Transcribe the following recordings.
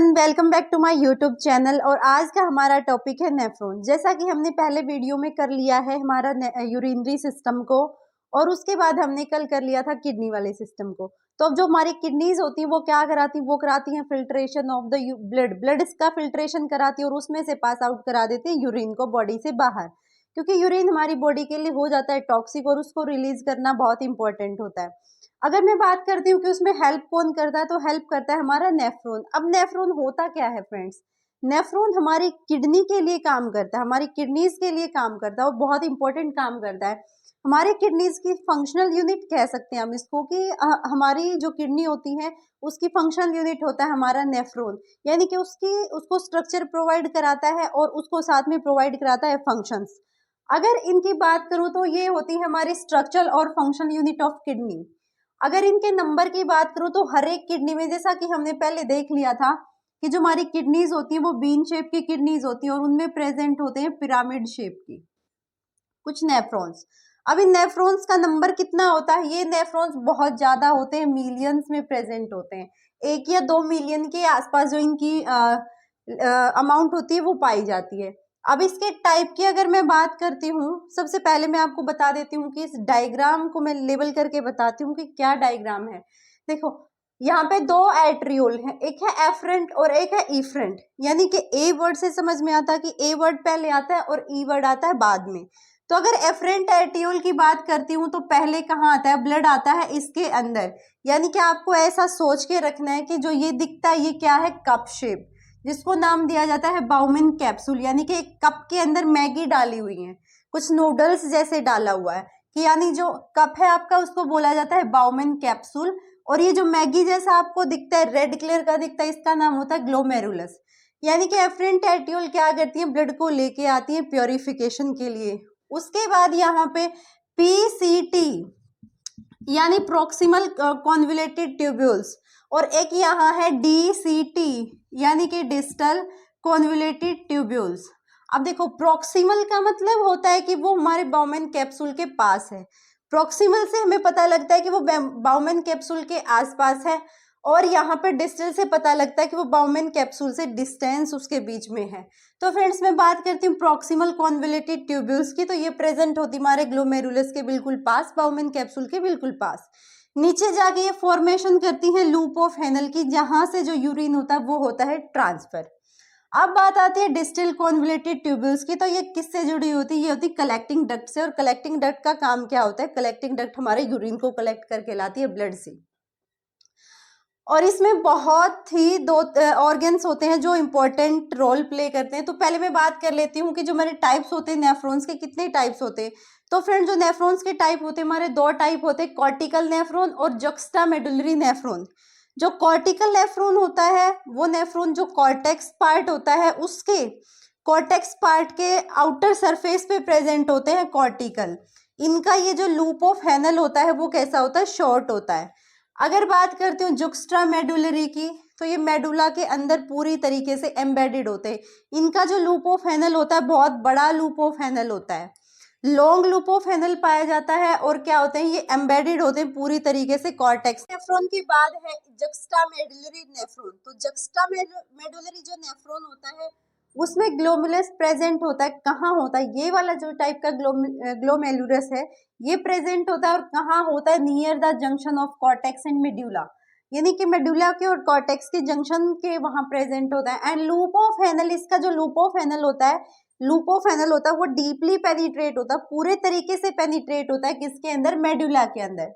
Everyone, welcome back to my YouTube channel. और आज का हमारा टॉपिक है नेफ्रॉन। जैसा कि हमने पहले वीडियो में कर लिया है हमारा यूरिनरी सिस्टम को, और उसके बाद हमने कल कर लिया था किडनी वाले सिस्टम को। तो अब जो हमारी किडनीज होती हैं वो क्या कराती हैं, वो कराती हैं फिल्ट्रेशन ऑफ द ब्लड इसका फिल्ट्रेशन कराती है और उसमें से पास आउट करा देते हैं यूरिन को बॉडी से बाहर, क्योंकि यूरिन हमारी बॉडी के लिए हो जाता है टॉक्सिक और उसको रिलीज करना बहुत इंपॉर्टेंट होता है। अगर मैं बात करती हूँ कि उसमें हेल्प कौन करता है, तो हेल्प करता है हमारा नेफ्रॉन। अब नेफ्रॉन होता क्या है फ्रेंड्स, नेफ्रॉन हमारी किडनी के लिए काम करता है, हमारी किडनीज के लिए काम करता है और बहुत इंपॉर्टेंट काम करता है। हमारे किडनीज की फंक्शनल यूनिट कह सकते हैं हम इसको, कि हमारी जो किडनी होती है उसकी फंक्शनल यूनिट होता है हमारा नेफ्रॉन, यानी कि उसको स्ट्रक्चर प्रोवाइड कराता है और उसको साथ में प्रोवाइड कराता है फंक्शंस। अगर इनकी बात करूं तो ये होती है हमारी स्ट्रक्चरल और फंक्शनल यूनिट ऑफ किडनी। अगर इनके नंबर की बात करूं तो हर एक किडनी में, जैसा कि हमने पहले देख लिया था कि जो हमारी किडनीज होती हैं वो बीन शेप की किडनीज होती हैं और उनमें प्रेजेंट होते हैं पिरामिड शेप की कुछ नेफ्रॉन्स। अब इन नेफ्रॉन्स का नंबर कितना होता है, ये नेफ्रॉन्स बहुत ज्यादा होते हैं, मिलियंस में प्रेजेंट होते हैं। 1 या 2 मिलियन के आसपास जो इनकी अमाउंट होती है वो पाई जाती है। अब इसके टाइप की अगर मैं बात करती हूँ, सबसे पहले मैं आपको बता देती हूँ कि इस डायग्राम को मैं लेबल करके बताती हूँ कि क्या डायग्राम है। देखो, यहाँ पे 2 एट्रियोल हैं, एक है एफरेंट और एक है इफरेंट। यानी कि ए वर्ड से समझ में आता है कि ए वर्ड पहले आता है और ई वर्ड आता है बाद में। तो अगर एफरेंट एट्रियोल की बात करती हूँ तो पहले कहाँ आता है, ब्लड आता है इसके अंदर। यानी कि आपको ऐसा सोच के रखना है कि जो ये दिखता है ये क्या है, कप शेप, जिसको नाम दिया जाता है बाउमेन कैप्सूल। यानी कि एक कप के अंदर मैगी डाली हुई है, कुछ नूडल्स जैसे डाला हुआ है, कि यानी जो कप है आपका उसको बोला जाता है बाउमेन कैप्सूल। और ये जो मैगी जैसा आपको दिखता है, रेड कलर का दिखता है, इसका नाम होता है ग्लोमेरुलस। यानी कि एफरेंट एट्रियोल क्या करती है, ब्लड को लेके आती है प्योरिफिकेशन के लिए। उसके बाद यहाँ पे पीसीटी यानी प्रोक्सिमल कॉन्वोल्यूटेड ट्यूब्यूल्स, और एक यहाँ है डीसीटी यानी कि डिस्टल कॉन्वोल्यूटेड ट्यूब्यूल्स। अब देखो, प्रोक्सिमल का मतलब होता है कि वो हमारे बाउमेन कैप्सूल के पास है। प्रोक्सिमल से हमें पता लगता है कि वो बाउमेन कैप्सूल के आसपास है, और यहाँ पे डिस्टल से पता लगता है कि वो बाउमेन कैप्सूल से डिस्टेंस उसके बीच में है। तो फ्रेंड्स, मैं बात करती हूँ प्रोक्सिमल कॉन्वोल्यूटेड ट्यूब्यूल्स की, तो ये प्रेजेंट होती हमारे ग्लोमेरुलस के बिल्कुल पास, बाउमेन कैप्सूल के बिल्कुल पास। नीचे जाके ये फॉर्मेशन करती है लूप ऑफ हेनल की, जहां से जो यूरिन होता है वो होता है ट्रांसफर। अब बात आती है डिस्टल कॉन्वोल्यूटेड ट्यूब्यूल्स की, तो ये किससे जुड़ी होती है, ये होती है कलेक्टिंग डक्ट से। और कलेक्टिंग डक्ट का काम क्या होता है, कलेक्टिंग डक्ट हमारे यूरिन को कलेक्ट करके लाती है ब्लड से। और इसमें बहुत ही 2 ऑर्गन्स होते हैं जो इंपॉर्टेंट रोल प्ले करते हैं। तो पहले मैं बात कर लेती हूँ कि जो हमारे टाइप्स होते हैं नेफ्रॉन्स के, कितने टाइप्स होते हैं। तो फ्रेंड, जो नेफ्रॉन्स के टाइप होते हैं हमारे 2 टाइप होते हैं, कॉर्टिकल नेफ्रॉन और जक्स्टामेडुलरी नेफ्रॉन। जो कॉर्टिकल नेफ्रॉन होता है वो नेफ्रॉन जो कॉर्टेक्स पार्ट होता है उसके कॉर्टेक्स पार्ट के आउटर सरफेस पे प्रेजेंट होते हैं कॉर्टिकल। इनका ये जो लूप ऑफ हेनल होता है वो कैसा होता है, शॉर्ट होता है। अगर बात करती हूँ जुक्स्ट्रा मेडुलरी की, तो ये मेडुला के अंदर पूरी तरीके से एम्बेडेड होते हैं। इनका जो लूप ऑफ हेनल होता है बहुत बड़ा लूप ऑफ हेनल होता है, लॉन्ग लूप ऑफ हेनल पाया जाता है, और क्या होते हैं, ये एम्बेडेड होते हैं पूरी तरीके से कॉर्टेक्स। नेफ्रॉन के बाद है जक्स्टा मेडुलरी नेफ्रॉन। तो जक्स्टा मेडुलरी जो नेफ्रॉन होता है उसमें ग्लोमेरुलस प्रेजेंट होता है। कहाँ होता है, ये वाला जो टाइप का ग्लोमेरुलस है ये प्रेजेंट होता है, और कहाँ होता है, near the junction of cortex and medulla. यानी कि मेडुला के और कॉर्टेक्स के जंक्शन के वहां प्रेजेंट होता है। एंड लूप ऑफ हेनल, इसका जो लूप ऑफ हेनल होता है, वो डीपली पेनिट्रेट होता है, पूरे तरीके से पेनिट्रेट होता है किसके अंदर, मेडुला के अंदर।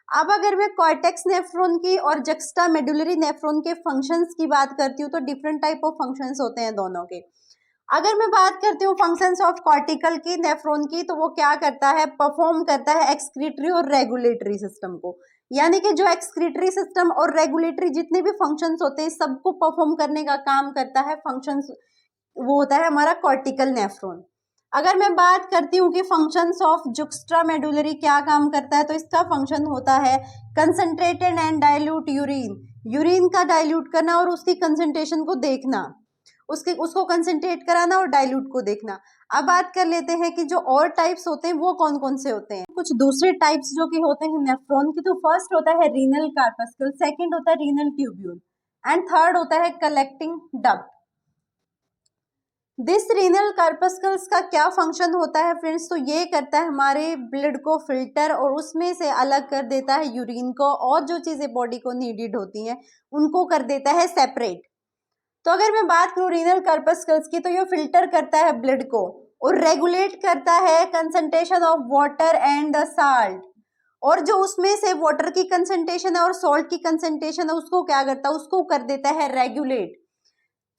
अब अगर मैं कॉर्टेक्स नेफ्रॉन की और जक्स्टा मेडुलरी नेफ्रॉन के फंक्शंस की बात करती हूँ, तो डिफरेंट टाइप ऑफ फंक्शंस होते हैं दोनों के। अगर मैं बात करती हूँ फंक्शंस ऑफ कॉर्टिकल की नेफ्रॉन की, तो वो क्या करता है, परफॉर्म करता है एक्सक्रीटरी और रेगुलेटरी सिस्टम को। यानी कि जो एक्सक्रीटरी सिस्टम और रेगुलेटरी जितने भी फंक्शंस होते हैं सबको परफॉर्म करने का काम करता है फंक्शंस, वो होता है हमारा कॉर्टिकल नेफ्रॉन। अगर मैं बात करती हूँ कि फंक्शंस ऑफ जुक्स्ट्रा मेडुलरी क्या काम करता है, तो इसका फंक्शन होता है concentrated and dilute urine, urine का डाइल्यूट करना और उसकी कंसंट्रेशन को देखना, उसको कंसंट्रेट कराना और डाइल्यूट को देखना। अब बात कर लेते हैं कि जो और टाइप्स होते हैं वो कौन कौन से होते हैं। कुछ दूसरे टाइप्स जो कि होते हैं नेफ्रॉन की, तो फर्स्ट होता है रीनल कार्पस्कल, सेकंड होता है रीनल ट्यूब्यूल, एंड थर्ड होता है कलेक्टिंग डक्ट। दिस रीनल कार्पस्कल्स का क्या फंक्शन होता है फ्रेंड्स, तो ये करता है हमारे ब्लड को फिल्टर और उसमें से अलग कर देता है यूरिन को, और जो चीजें बॉडी को नीडेड होती हैं उनको कर देता है सेपरेट। तो अगर मैं बात करूं रीनल कार्पस्कल्स की, तो ये फिल्टर करता है ब्लड को और रेगुलेट करता है concentration of water and the salt, और जो उसमें से वाटर की कंसंट्रेशन है और सॉल्ट की कंसंट्रेशन है उसको क्या करता है, उसको कर देता है रेगुलेट।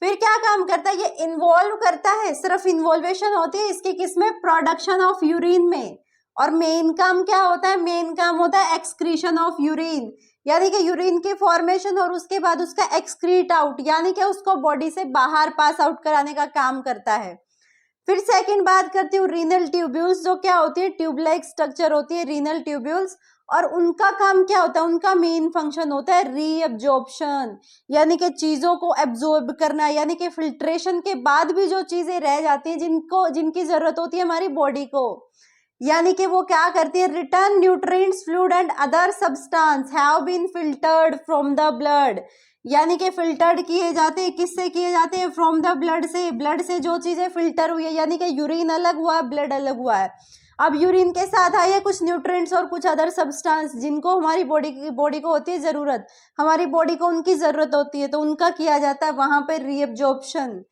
फिर क्या काम करता है, ये इन्वॉल्व करता है, सिर्फ इन्वॉल्वेशन होती है इसकी किसमें, प्रोडक्शन ऑफ यूरिन में। और मेन काम क्या होता है, मेन काम होता है एक्सक्रीशन ऑफ यूरिन, यानी कि यूरिन की फॉर्मेशन और उसके बाद उसका एक्सक्रीट आउट, यानी कि उसको बॉडी से बाहर पास आउट कराने का काम करता है। फिर सेकंड बात करती हूँ रीनल ट्यूब्यूल्स, जो क्या होती है, ट्यूब लाइक स्ट्रक्चर होती है रीनल ट्यूब्यूल्स, और उनका काम क्या होता है, उनका मेन फंक्शन होता है रीअब्जॉर्प्शन, यानी कि चीजों को एब्जॉर्ब करना, यानी कि फिल्ट्रेशन के बाद भी जो चीजें रह जाती हैं जिनकी जरूरत होती है हमारी बॉडी को, यानी कि वो क्या करती है, return nutrients, fluid and other substance have been filtered from the blood, यानी कि फिल्टर्ड किए जाते हैं, किससे किए जाते हैं, फ्रॉम द ब्लड से, ब्लड से जो चीजें फिल्टर हुई है, यानी कि यूरिन अलग हुआ, ब्लड अलग हुआ है। अब यूरिन के साथ आई है कुछ न्यूट्रिएंट्स और कुछ अदर सब्सटेंस जिनको हमारी बॉडी को होती है जरूरत, हमारी बॉडी को उनकी जरूरत होती है, तो उनका किया जाता है वहां पर रीअब्जॉर्प्शन।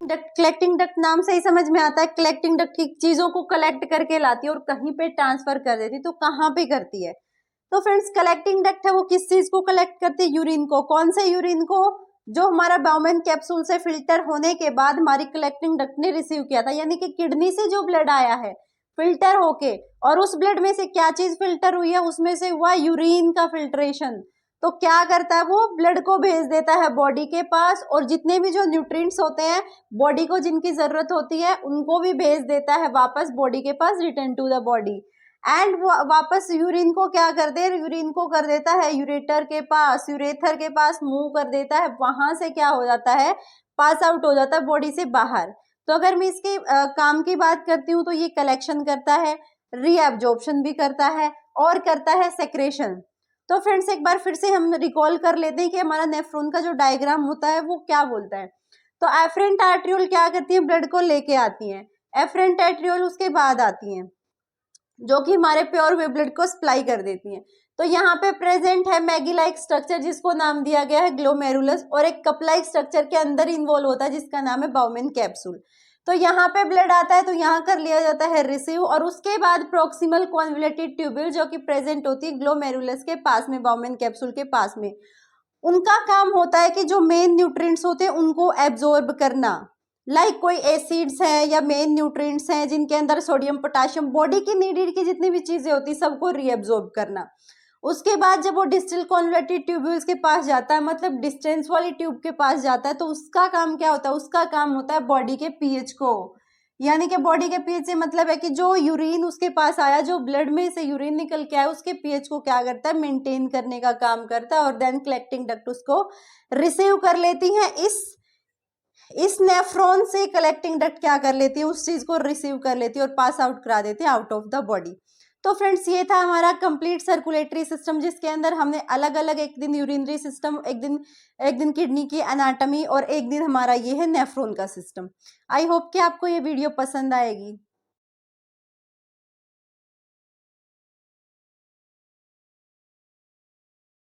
कलेक्टिंग डक्ट नाम से ही समझ में आता है, कलेक्टिंग डक्ट की चीजों को कलेक्ट करके लाती है और कहीं पे ट्रांसफर कर देती है, तो कहाँ पे करती है, तो फ्रेंड्स कलेक्टिंग डक्ट है वो किस चीज को कलेक्ट करती है, यूरिन को। कौन से यूरिन को, जो हमारा बाउमेन कैप्सूल से फिल्टर होने के बाद हमारी कलेक्टिंग डक्ट ने रिसीव किया था, यानी कि किडनी से जो ब्लड आया है फिल्टर होके, और उस ब्लड में से क्या चीज फिल्टर हुई है, उसमें से हुआ यूरिन का फिल्ट्रेशन, तो क्या करता है वो ब्लड को भेज देता है बॉडी के पास, और जितने भी जो न्यूट्रिएंट्स होते हैं बॉडी को जिनकी जरूरत होती है उनको भी भेज देता है वापस बॉडी के पास, return to the body. And वापस यूरिन को क्या कर दे, यूरिन को कर देता है यूरेटर के पास, यूरेथर के पास मूव कर देता है, वहां से क्या हो जाता है, पास आउट हो जाता है बॉडी से बाहर। तो अगर मैं इसके काम की बात करती हूँ तो ये कलेक्शन करता है, रीअब्जॉर्प्शन भी करता है और करता है सेक्रेशन। तो फ्रेंड्स एक बार फिर से हम रिकॉल कर लेते हैं कि हमारा नेफ्रॉन का जो डायग्राम होता है वो क्या बोलता है। तो एफरेंट आर्ट्रियोल क्या करती है, ब्लड को लेके आती है, एफरेंट आर्ट्रियोल उसके बाद आती है जो कि हमारे प्योर वे ब्लड को सप्लाई कर देती हैं। तो यहाँ पे प्रेजेंट है मैगी लाइक स्ट्रक्चर जिसको नाम दिया गया है ग्लोमेरुलस, और एक कप लाइक स्ट्रक्चर के अंदर इन्वॉल्व होता है जिसका नाम है बाउमेन कैप्सूल। तो यहाँ पे ब्लड आता है तो यहाँ कर लिया जाता है रिसीव, और उसके बाद प्रोक्सिमल कॉन्वोल्यूटेड ट्यूब्यूल जो कि प्रेजेंट होती है ग्लोमेरुलस के पास में, बाउमेन कैप्सूल के पास में, उनका काम होता है कि जो मेन न्यूट्रिएंट्स होते हैं उनको एब्जॉर्ब करना, लाइक कोई एसिड्स हैं या मेन न्यूट्रिएंट्स हैं जिनके अंदर सोडियम पोटाशियम, बॉडी की नीडेड की जितनी भी चीजें होती सबको रीअब्जॉर्ब करना। उसके बाद जब वो डिस्टल कॉन्वोल्यूटेड ट्यूब्यूल्स के पास जाता है, मतलब डिस्टेंस वाली ट्यूब के पास जाता है, तो उसका काम क्या होता है, उसका काम होता है बॉडी के पीएच को, यानी कि बॉडी के पीएच से मतलब है कि जो यूरिन उसके पास आया, जो ब्लड में से यूरिन निकल के आया, उसके पीएच को क्या करता है, मेंटेन करने का काम करता है, और देन कलेक्टिंग डक्ट उसको रिसीव कर लेती है। इस नेफ्रॉन से कलेक्टिंग डक्ट क्या कर लेती है, उस चीज को रिसीव कर लेती है और पास आउट करा देती है आउट ऑफ द बॉडी। तो फ्रेंड्स ये था हमारा कंप्लीट सर्कुलेटरी सिस्टम, जिसके अंदर हमने अलग अलग, एक दिन यूरिनरी सिस्टम, एक दिन किडनी की एनाटॉमी, और एक दिन हमारा ये है नेफ्रॉन का सिस्टम। आई होप कि आपको ये वीडियो पसंद आएगी।